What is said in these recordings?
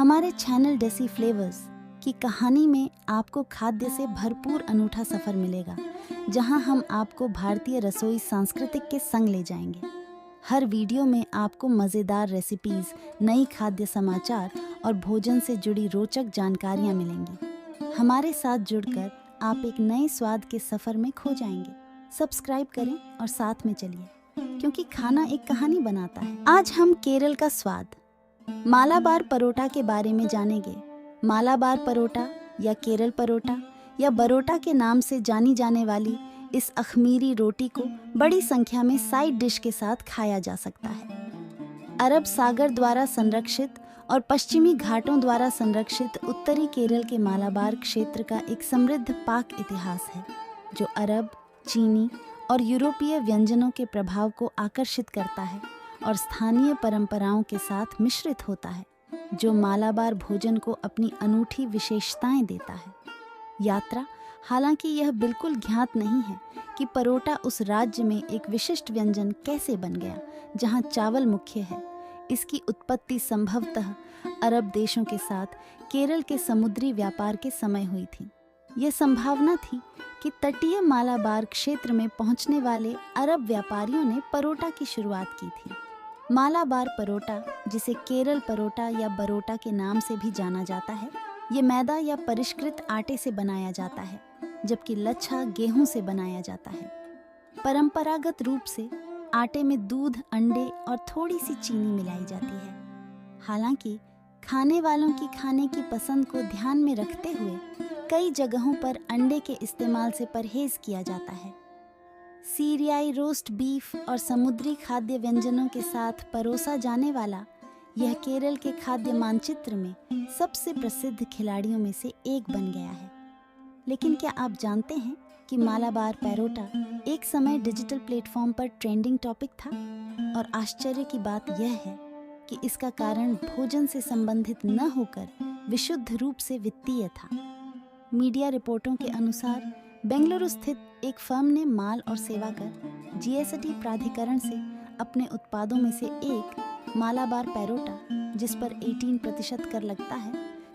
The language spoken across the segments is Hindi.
हमारे चैनल डेसी फ्लेवर्स की कहानी में आपको खाद्य से भरपूर अनूठा सफ़र मिलेगा, जहां हम आपको भारतीय रसोई सांस्कृतिक के संग ले जाएंगे। हर वीडियो में आपको मज़ेदार रेसिपीज़, नई खाद्य समाचार और भोजन से जुड़ी रोचक जानकारियां मिलेंगी। हमारे साथ जुड़कर आप एक नए स्वाद के सफ़र में खो जाएंगे। सब्सक्राइब करें और साथ में चलिए, क्योंकि खाना एक कहानी बनाता है। आज हम केरल का स्वाद मालाबार परोटा के बारे में जानेंगे। मालाबार परोटा या केरल परोटा या बरोटा के नाम से जानी जाने वाली इस अखमीरी रोटी को बड़ी संख्या में साइड डिश के साथ खाया जा सकता है। अरब सागर द्वारा संरक्षित और पश्चिमी घाटों द्वारा संरक्षित उत्तरी केरल के मालाबार क्षेत्र का एक समृद्ध पाक इतिहास है, जो अरब, चीनी और यूरोपीय व्यंजनों के प्रभाव को आकर्षित करता है और स्थानीय परंपराओं के साथ मिश्रित होता है, जो मालाबार भोजन को अपनी अनूठी विशेषताएं देता है। यात्रा। हालांकि यह बिल्कुल ज्ञात नहीं है कि परोटा उस राज्य में एक विशिष्ट व्यंजन कैसे बन गया जहां चावल मुख्य है। इसकी उत्पत्ति संभवतः अरब देशों के साथ केरल के समुद्री व्यापार के समय हुई थी। यह संभावना थी कि तटीय मालाबार क्षेत्र में पहुंचने वाले अरब व्यापारियों ने परोटा की शुरुआत की थी। मालाबार परोटा, जिसे केरल परोटा या बरोटा के नाम से भी जाना जाता है, ये मैदा या परिष्कृत आटे से बनाया जाता है, जबकि लच्छा गेहूं से बनाया जाता है। परंपरागत रूप से आटे में दूध, अंडे और थोड़ी सी चीनी मिलाई जाती है। हालांकि खाने वालों की खाने की पसंद को ध्यान में रखते हुए कई जगहों पर अंडे के इस्तेमाल से परहेज किया जाता है। सीरियाई रोस्ट बीफ और समुद्री खाद्य व्यंजनों के साथ परोसा जाने वाला यह केरल के खाद्य मानचित्र में सबसे प्रसिद्ध खिलाड़ियों में से एक बन गया है। लेकिन क्या आप जानते हैं कि मालाबार परोटा एक समय डिजिटल प्लेटफॉर्म पर ट्रेंडिंग टॉपिक था? और आश्चर्य की बात यह है कि इसका कारण भोजन से संबंधित न होकर विशुद्ध रूप से वित्तीय था। मीडिया रिपोर्टों के अनुसार बेंगलुरु स्थित एक फर्म ने माल और सेवा कर जीएसटी प्राधिकरण से अपने उत्पादों में से एक मालाबार परोटा, जिस पर 18% कर लगता है,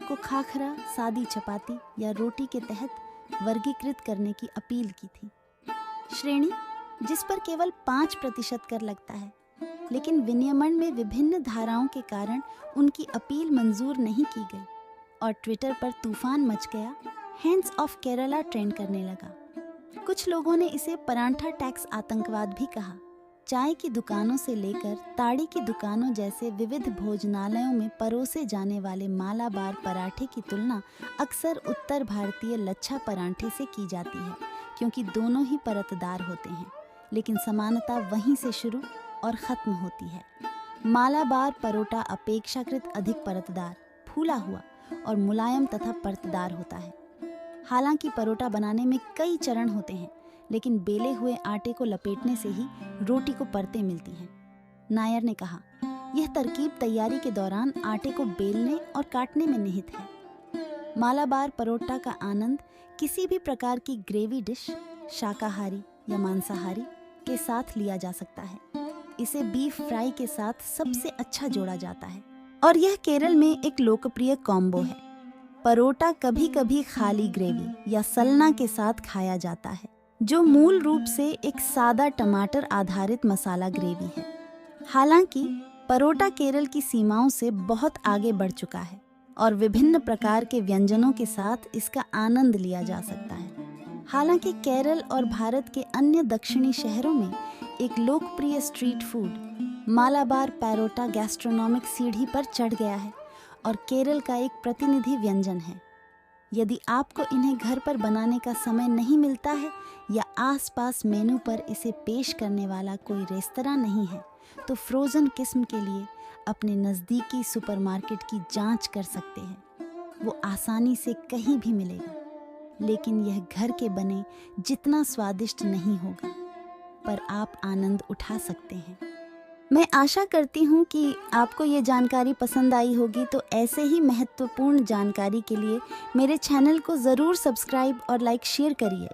को खाखरा, सादी चपाती या रोटी के तहत वर्गीकृत करने की अपील की थी। श्रेणी जिस पर केवल 5% कर लगता है, लेकिन विनियमन में विभिन्न धाराओं के कारण उनकी अपील मंजूर नहीं की गई और ट्विटर पर तूफान मच गया। हैंड्स ऑफ केरला ट्रेंड करने लगा। कुछ लोगों ने इसे परांठा टैक्स आतंकवाद भी कहा। चाय की दुकानों से लेकर ताड़ी की दुकानों जैसे विविध भोजनालयों में परोसे जाने वाले मालाबार पराठे की तुलना अक्सर उत्तर भारतीय लच्छा परांठे से की जाती है, क्योंकि दोनों ही परतदार होते हैं, लेकिन समानता वहीं से शुरू और ख़त्म होती है। मालाबार परोटा अपेक्षाकृत अधिक परतदार, फूला हुआ और मुलायम तथा परतदार होता है। हालांकि परोटा बनाने में कई चरण होते हैं, लेकिन बेले हुए आटे को लपेटने से ही रोटी को परतें मिलती हैं। नायर ने कहा, यह तरकीब तैयारी के दौरान आटे को बेलने और काटने में निहित है। मालाबार परोटा का आनंद किसी भी प्रकार की ग्रेवी डिश, शाकाहारी या मांसाहारी, के साथ लिया जा सकता है। इसे बीफ फ्राई के साथ सबसे अच्छा जोड़ा जाता है और यह केरल में एक लोकप्रिय कॉम्बो है। परोटा कभी कभी खाली ग्रेवी या सलना के साथ खाया जाता है, जो मूल रूप से एक सादा टमाटर आधारित मसाला ग्रेवी है। हालांकि परोटा केरल की सीमाओं से बहुत आगे बढ़ चुका है और विभिन्न प्रकार के व्यंजनों के साथ इसका आनंद लिया जा सकता है। हालांकि केरल और भारत के अन्य दक्षिणी शहरों में एक लोकप्रिय street food Malabar parotta gastronomic सीढ़ी पर चढ़ गया है और केरल का एक प्रतिनिधि व्यंजन है। यदि आपको इन्हें घर पर बनाने का समय नहीं मिलता है या आसपास मेनू पर इसे पेश करने वाला कोई रेस्तरां नहीं है, तो फ्रोज़न किस्म के लिए अपने नज़दीकी सुपरमार्केट की जांच कर सकते हैं। वो आसानी से कहीं भी मिलेगा, लेकिन यह घर के बने जितना स्वादिष्ट नहीं होगा, पर आप आनंद उठा सकते हैं। मैं आशा करती हूँ कि आपको ये जानकारी पसंद आई होगी। तो ऐसे ही महत्वपूर्ण जानकारी के लिए मेरे चैनल को ज़रूर सब्सक्राइब और लाइक शेयर करिए।